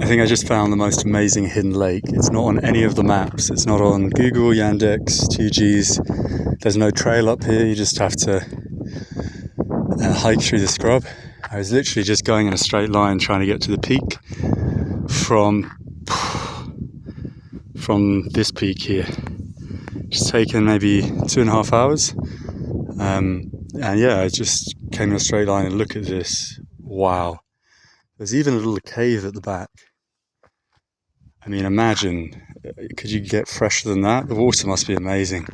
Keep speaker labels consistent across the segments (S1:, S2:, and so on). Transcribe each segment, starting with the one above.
S1: think I just found the most amazing hidden lake. It's not on any of the maps. It's not on Google, Yandex, 2Gs. There's no trail up here. You just have to hike through the scrub. I was literally just going in a straight line trying to get to the peak from this peak here. It's taken maybe 2.5 hours. And yeah, I just came in a straight line and look at this. Wow. There's even a little cave at the back. I mean, imagine, could you get fresher than that? The water must be amazing.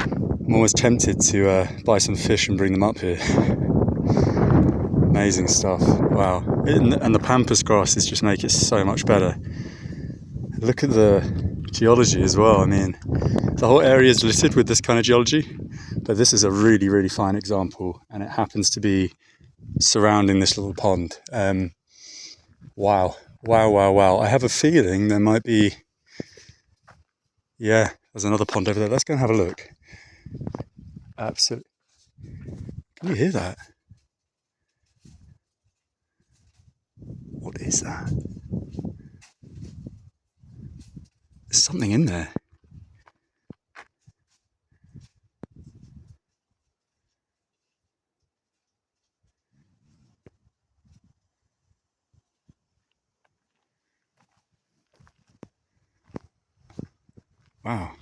S1: I'm almost tempted to buy some fish and bring them up here. Amazing stuff. Wow. And the pampas grasses just make it so much better. Look at the geology as well. I mean, the whole area is littered with this kind of geology, but this is a really, really fine example, and it happens to be surrounding this little pond. Wow. I have a feeling there might be, yeah, there's another pond over there. Let's go and have a look. Absolutely. Can you hear that? What is that? There's something in there. Wow.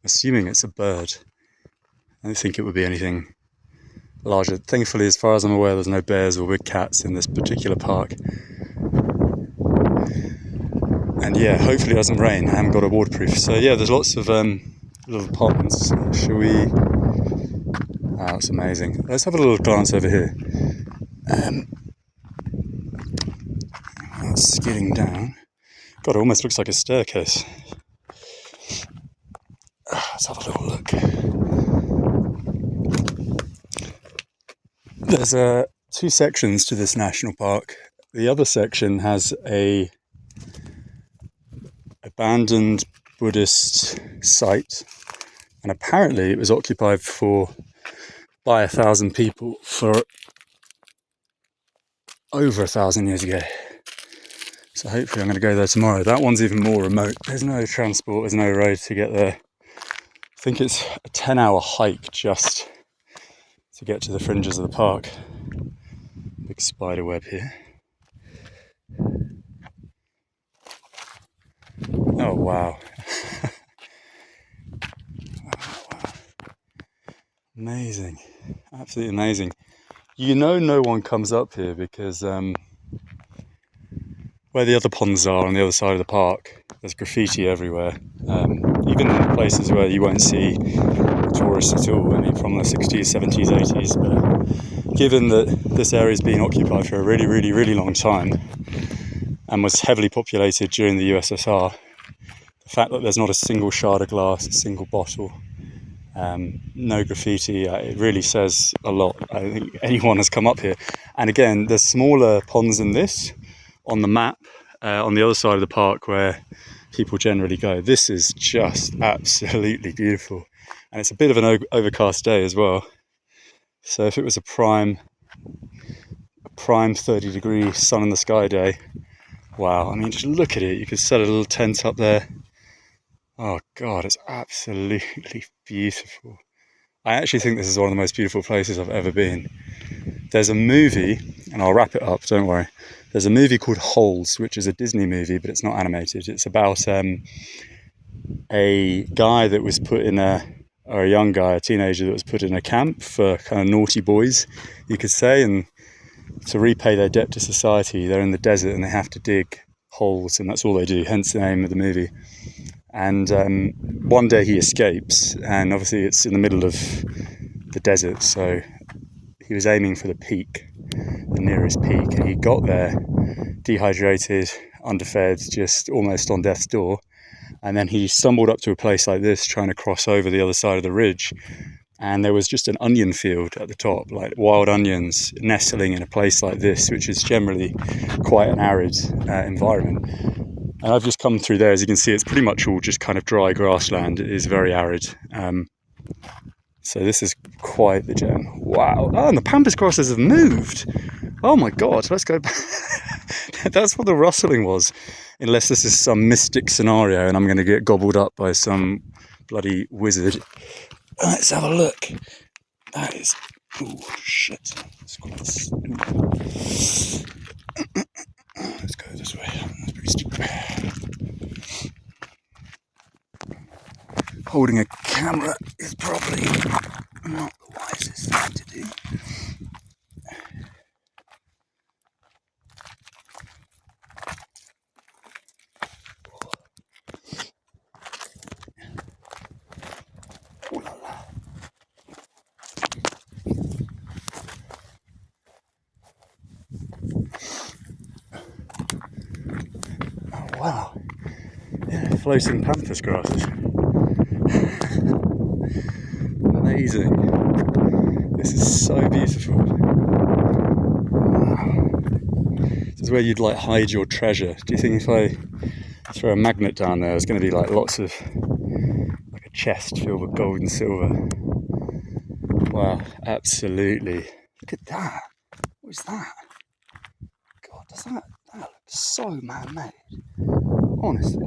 S1: Assuming it's a bird. I don't think it would be anything larger. Thankfully, as far as I'm aware, there's no bears or big cats in this particular park. And yeah, hopefully it doesn't rain. I haven't got a waterproof. So yeah, there's lots of little ponds. Shall we? Wow, that's amazing. Let's have a little glance over here. Skidding down. God, it almost looks like a staircase. Let's have a little look. There's two sections to this national park. The other section has a abandoned Buddhist site, and apparently it was occupied by 1,000 people for over 1,000 years ago. So hopefully I'm going to go there tomorrow. That one's even more remote. There's no transport, there's no road to get there. I think it's a 10-hour hike just to get to the fringes of the park. Big spider web here. Oh wow. Wow. Amazing. Absolutely amazing. You know, no one comes up here because where the other ponds are on the other side of the park, there's graffiti everywhere. Even in places where you won't see tourists at all. I mean, from the 60s, 70s, 80s. But given that this area's been occupied for a really, really, really long time and was heavily populated during the USSR, the fact that there's not a single shard of glass, a single bottle, no graffiti, it really says a lot. I think anyone has come up here. And again, there's smaller ponds than this on the map, on the other side of the park where people generally go. This is just absolutely beautiful. And it's a bit of an overcast day as well. So if it was a prime 30-degree sun in the sky day, wow, I mean, just look at it. You could set a little tent up there. Oh God, it's absolutely beautiful. I actually think this is one of the most beautiful places I've ever been. There's a movie, and I'll wrap it up, don't worry. There's a movie called Holes, which is a Disney movie, but it's not animated. It's about a guy that was put in a young guy, a teenager that was put in a camp for kind of naughty boys, you could say, and to repay their debt to society, they're in the desert and they have to dig holes, and that's all they do, hence the name of the movie. And one day he escapes, and obviously it's in the middle of the desert, so he was aiming for the peak, the nearest peak, and he got there dehydrated, underfed, just almost on death's door. And then he stumbled up to a place like this, trying to cross over the other side of the ridge, and there was just an onion field at the top, like wild onions nestling in a place like this, which is generally quite an arid environment. And I've just come through there. As you can see, it's pretty much all just kind of dry grassland. It is very arid. So this is quite the gem. Wow. Oh, and the pampas grasses have moved. Oh my God, let's go back. That's what the rustling was. Unless this is some mystic scenario and I'm going to get gobbled up by some bloody wizard. Let's have a look. That is... Oh, shit. It's quite... Let's go this way. That's pretty steep. Holding a camera is probably not the wisest thing to do. Oh wow, yeah, floating pampas grasses. Amazing. This is so beautiful. Wow. This is where you'd like hide your treasure. Do you think if I throw a magnet down there, there's going to be like lots of, like a chest filled with gold and silver? Wow, absolutely. Look at that. What is that? God, that looks so man-made. Honestly.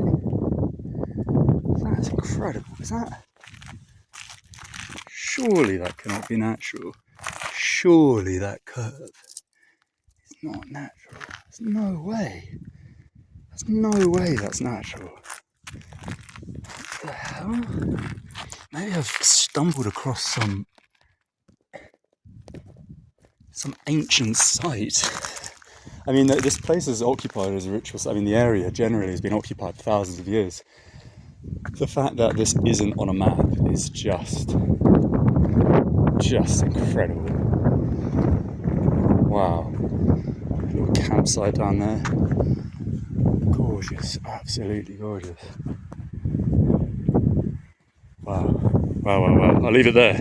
S1: That's incredible. Is that... Surely that cannot be natural. Surely that curve is not natural. There's no way. There's no way that's natural. What the hell? Maybe I've stumbled across some ancient site. I mean, this place is occupied as a ritual site. I mean, the area generally has been occupied for thousands of years. The fact that this isn't on a map is just incredible. Wow. Little campsite down there. Gorgeous, absolutely gorgeous. Wow. Wow. I'll leave it there.